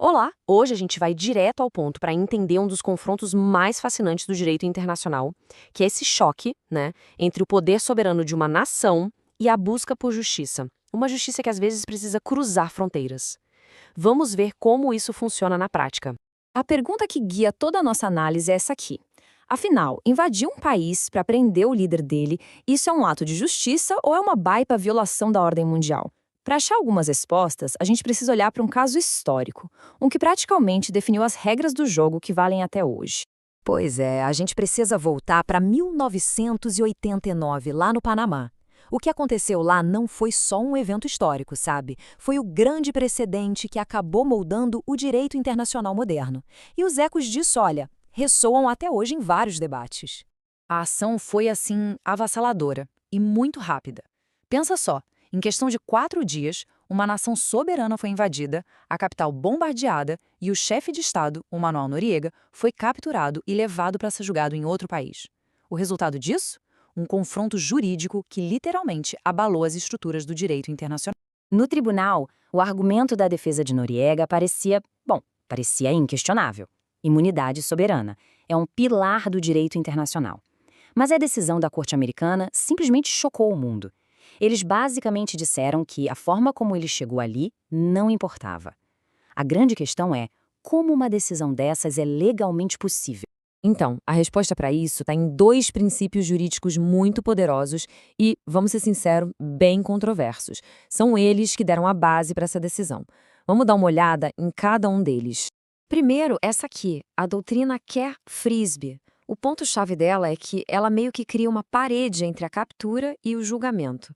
Olá! Hoje a gente vai direto ao ponto para entender um dos confrontos mais fascinantes do direito internacional, que é esse choque, né, entre o poder soberano de uma nação e a busca por justiça. Uma justiça que às vezes precisa cruzar fronteiras. Vamos ver como isso funciona na prática. A pergunta que guia toda a nossa análise é essa aqui. Afinal, invadir um país para prender o líder dele, isso é um ato de justiça ou é uma baita violação da ordem mundial? Para achar algumas respostas, a gente precisa olhar para um caso histórico, um que praticamente definiu as regras do jogo que valem até hoje. Pois é, a gente precisa voltar para 1989, lá no Panamá. O que aconteceu lá não foi só um evento histórico, sabe? Foi o grande precedente que acabou moldando o direito internacional moderno. E os ecos disso, olha, ressoam até hoje em vários debates. A ação foi, assim, avassaladora e muito rápida. Pensa só, em questão de 4 dias, uma nação soberana foi invadida, a capital bombardeada e o chefe de Estado, o Manuel Noriega, foi capturado e levado para ser julgado em outro país. O resultado disso? Um confronto jurídico que literalmente abalou as estruturas do direito internacional. No tribunal, o argumento da defesa de Noriega parecia inquestionável. Imunidade soberana. É um pilar do direito internacional. Mas a decisão da Corte Americana simplesmente chocou o mundo. Eles basicamente disseram que a forma como ele chegou ali não importava. A grande questão é como uma decisão dessas é legalmente possível. Então, a resposta para isso está em dois princípios jurídicos muito poderosos e, vamos ser sinceros, bem controversos. São eles que deram a base para essa decisão. Vamos dar uma olhada em cada um deles. Primeiro, essa aqui, a doutrina Kerr-Frisbee. O ponto-chave dela é que ela meio que cria uma parede entre a captura e o julgamento.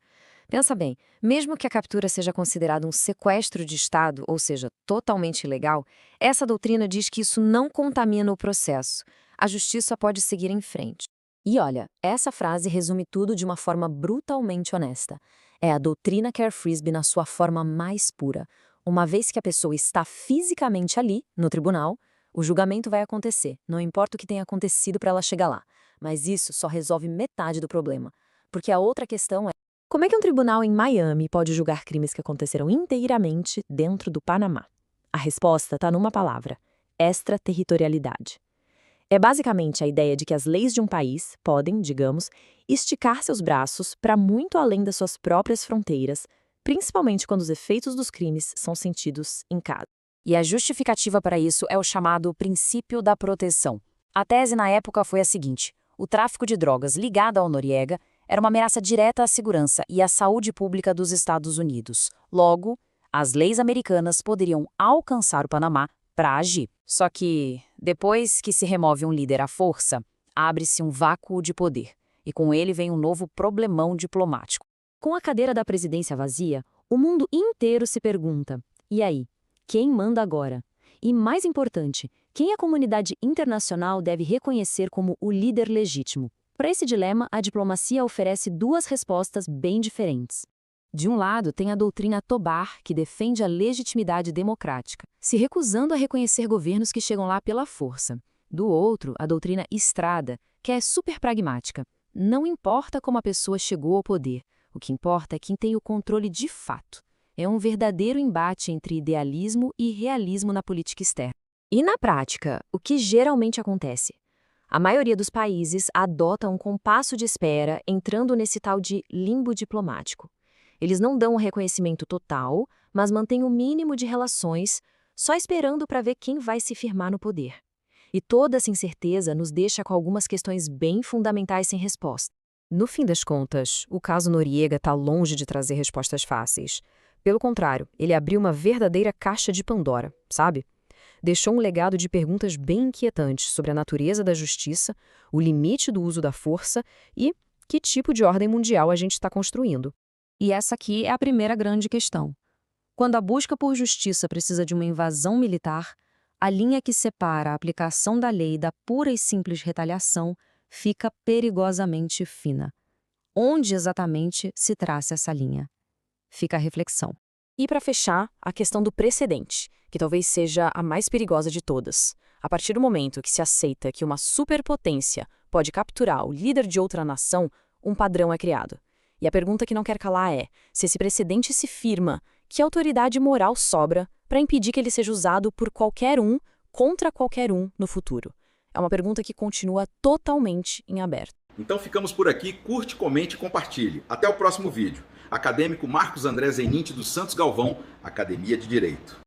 Pensa bem, mesmo que a captura seja considerada um sequestro de Estado, ou seja, totalmente ilegal, essa doutrina diz que isso não contamina o processo. A justiça pode seguir em frente. E olha, essa frase resume tudo de uma forma brutalmente honesta. É a doutrina Kerr-Frisbee na sua forma mais pura. Uma vez que a pessoa está fisicamente ali, no tribunal, o julgamento vai acontecer, não importa o que tenha acontecido para ela chegar lá. Mas isso só resolve metade do problema. Porque a outra questão é: como é que um tribunal em Miami pode julgar crimes que aconteceram inteiramente dentro do Panamá? A resposta está numa palavra: extraterritorialidade. É basicamente a ideia de que as leis de um país podem, digamos, esticar seus braços para muito além das suas próprias fronteiras, principalmente quando os efeitos dos crimes são sentidos em casa. E a justificativa para isso é o chamado princípio da proteção. A tese na época foi a seguinte: o tráfico de drogas ligado ao Noriega era uma ameaça direta à segurança e à saúde pública dos Estados Unidos. Logo, as leis americanas poderiam alcançar o Panamá para agir. Só que, depois que se remove um líder à força, abre-se um vácuo de poder. E com ele vem um novo problemão diplomático. Com a cadeira da presidência vazia, o mundo inteiro se pergunta: e aí? Quem manda agora? E, mais importante, quem a comunidade internacional deve reconhecer como o líder legítimo? Para esse dilema, a diplomacia oferece duas respostas bem diferentes. De um lado, tem a doutrina Tobar, que defende a legitimidade democrática, se recusando a reconhecer governos que chegam lá pela força. Do outro, a doutrina Estrada, que é super pragmática. Não importa como a pessoa chegou ao poder, o que importa é quem tem o controle de fato. É um verdadeiro embate entre idealismo e realismo na política externa. E na prática, o que geralmente acontece? A maioria dos países adota um compasso de espera entrando nesse tal de limbo diplomático. Eles não dão um reconhecimento total, mas mantêm o mínimo de relações, só esperando para ver quem vai se firmar no poder. E toda essa incerteza nos deixa com algumas questões bem fundamentais sem resposta. No fim das contas, o caso Noriega está longe de trazer respostas fáceis. Pelo contrário, ele abriu uma verdadeira caixa de Pandora, sabe? Deixou um legado de perguntas bem inquietantes sobre a natureza da justiça, o limite do uso da força e que tipo de ordem mundial a gente está construindo. E essa aqui é a primeira grande questão. Quando a busca por justiça precisa de uma invasão militar, a linha que separa a aplicação da lei da pura e simples retaliação fica perigosamente fina. Onde exatamente se traça essa linha? Fica a reflexão. E para fechar, a questão do precedente, que talvez seja a mais perigosa de todas. A partir do momento que se aceita que uma superpotência pode capturar o líder de outra nação, um padrão é criado. E a pergunta que não quer calar é: se esse precedente se firma, que autoridade moral sobra para impedir que ele seja usado por qualquer um contra qualquer um no futuro? É uma pergunta que continua totalmente em aberto. Então ficamos por aqui, curte, comente e compartilhe. Até o próximo vídeo. Acadêmico Marcos André Zeninte dos Santos Galvão, Academia de Direito.